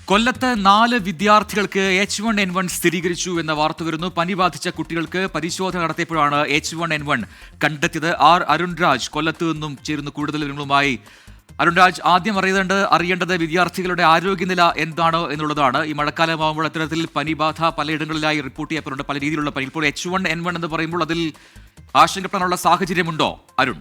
കൊല്ലത്ത് 4 വിദ്യാർത്ഥികൾക്ക് H1N1 സ്ഥിരീകരിച്ചു എന്ന വാർത്ത വരുന്നു. പനി ബാധിച്ച കുട്ടികൾക്ക് പരിശോധന നടത്തിയപ്പോഴാണ് H1N1 കണ്ടെത്തിയത്. അരുൺരാജ് കൊല്ലത്ത് നിന്നും ചേരുന്നു കൂടുതൽ വിവരങ്ങളുമായി. അരുൺരാജ്, ആദ്യം അറിയേണ്ടത് വിദ്യാർത്ഥികളുടെ ആരോഗ്യനില എന്താണ് എന്നുള്ളതാണ്. ഈ മഴക്കാലമാകുമ്പോൾ അത്തരത്തിൽ പനിബാധ പലയിടങ്ങളിലായി റിപ്പോർട്ട് ചെയ്യപ്പെടുന്നുണ്ട്, പല രീതിയിലുള്ള പനി. ഇപ്പോൾ H1N1 എന്ന് പറയുമ്പോൾ അതിൽ ആശങ്കപ്പെടാനുള്ള സാഹചര്യമുണ്ടോ അരുൺ?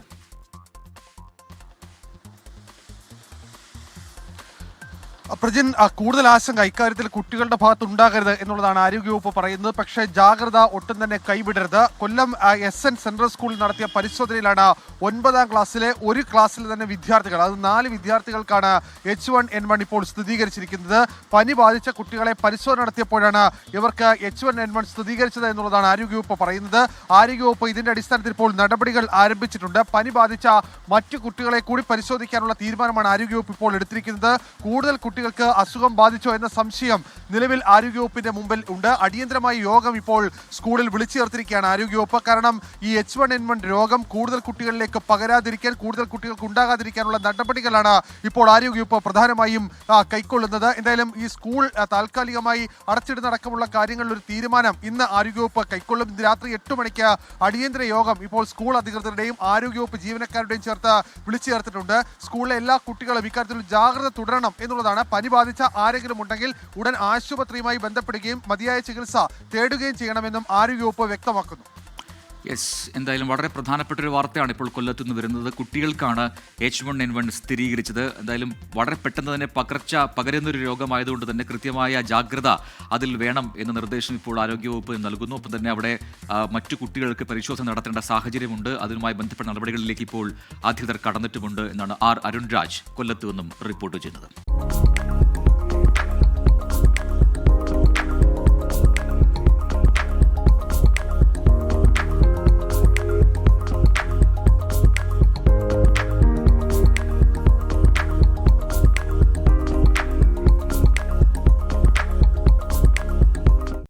പ്രജിൻ, കൂടുതൽ ആശങ്ക ഇക്കാര്യത്തിൽ കുട്ടികളുടെ ഭാഗത്ത് ഉണ്ടാകരുത് എന്നുള്ളതാണ് ആരോഗ്യവകുപ്പ് പറയുന്നത്. പക്ഷേ ജാഗ്രത ഒട്ടും തന്നെ കൈവിടരുത്. കൊല്ലം SN സെൻട്രൽ സ്കൂളിൽ നടത്തിയ പരിശോധനയിലാണ് 9ാം ക്ലാസ്സിലെ ഒരു ക്ലാസ്സിൽ തന്നെ വിദ്യാർത്ഥികൾ, അത് 4 വിദ്യാർത്ഥികൾക്കാണ് H1N1 ഇപ്പോൾ സ്ഥിരീകരിച്ചിരിക്കുന്നത്. പനി ബാധിച്ച കുട്ടികളെ പരിശോധന നടത്തിയപ്പോഴാണ് ഇവർക്ക് H1N1 സ്ഥിരീകരിച്ചത് എന്നുള്ളതാണ് ആരോഗ്യവകുപ്പ് പറയുന്നത്. ആരോഗ്യവകുപ്പ് ഇതിന്റെ അടിസ്ഥാനത്തിൽ ഇപ്പോൾ നടപടികൾ ആരംഭിച്ചിട്ടുണ്ട്. പനി ബാധിച്ച മറ്റു കുട്ടികളെ കൂടി പരിശോധിക്കാനുള്ള തീരുമാനമാണ് ആരോഗ്യവകുപ്പ് ഇപ്പോൾ എടുത്തിരിക്കുന്നത്. കൂടുതൽ കുട്ടികൾക്ക് അസുഖം ബാധിച്ചോ എന്ന സംശയം നിലവിൽ ആരോഗ്യവകുപ്പിന്റെ മുമ്പിൽ ഉണ്ട്. അടിയന്തരമായി യോഗം ഇപ്പോൾ സ്കൂളിൽ വിളിച്ചു ചേർത്തിരിക്കുകയാണ് ആരോഗ്യവകുപ്പ്. കാരണം ഈ H1N1 രോഗം കൂടുതൽ കുട്ടികളിലേക്ക് പകരാതിരിക്കാൻ, കൂടുതൽ കുട്ടികൾക്ക് ഉണ്ടാകാതിരിക്കാനുള്ള നടപടികളാണ് ഇപ്പോൾ ആരോഗ്യവകുപ്പ് പ്രധാനമായും കൈക്കൊള്ളുന്നത്. എന്തായാലും ഈ സ്കൂൾ താൽക്കാലികമായി അടച്ചിടുന്നടക്കമുള്ള കാര്യങ്ങളിൽ ഒരു തീരുമാനം ഇന്ന് ആരോഗ്യവകുപ്പ് കൈക്കൊള്ളും. ഇന്ന് രാത്രി 8 മണിക്ക് അടിയന്തര യോഗം ഇപ്പോൾ സ്കൂൾ അധികൃതരുടെയും ആരോഗ്യവകുപ്പ് ജീവനക്കാരുടെയും ചേർത്ത് വിളിച്ചു ചേർത്തിട്ടുണ്ട്. സ്കൂളിലെ എല്ലാ കുട്ടികളും ഇക്കാര്യത്തിൽ ജാഗ്രത തുടരണം എന്നുള്ളതാണ്. പനി ബാധിച്ച ആരെങ്കിലും ഉണ്ടെങ്കിൽ ഉടൻ ആശുപത്രിയുമായി ബന്ധപ്പെടുകയും മതിയായ ചികിത്സ തേടുകയും ചെയ്യണമെന്നും ആരോഗ്യവകുപ്പ് വ്യക്തമാക്കുന്നു. എന്തായാലും വളരെ പ്രധാനപ്പെട്ട ഒരു വാർത്തയാണ് ഇപ്പോൾ കൊല്ലത്ത് നിന്ന് വരുന്നത്. കുട്ടികൾക്കാണ് H1N1 സ്ഥിരീകരിച്ചത്. എന്തായാലും വളരെ പെട്ടെന്ന് തന്നെ പകരുന്നൊരു രോഗമായതുകൊണ്ട് തന്നെ കൃത്യമായ ജാഗ്രത അതിൽ വേണം എന്ന നിർദ്ദേശം ഇപ്പോൾ ആരോഗ്യവകുപ്പ് നൽകുന്നു. ഒപ്പം തന്നെ അവിടെ മറ്റു കുട്ടികൾക്ക് പരിശോധന നടത്തേണ്ട സാഹചര്യമുണ്ട്. അതുമായി ബന്ധപ്പെട്ട നടപടികളിലേക്ക് ഇപ്പോൾ അധികൃതർ കടന്നിട്ടുമുണ്ട് എന്നാണ് അരുൺരാജ് കൊല്ലത്ത് നിന്നും റിപ്പോർട്ട് ചെയ്യുന്നത്.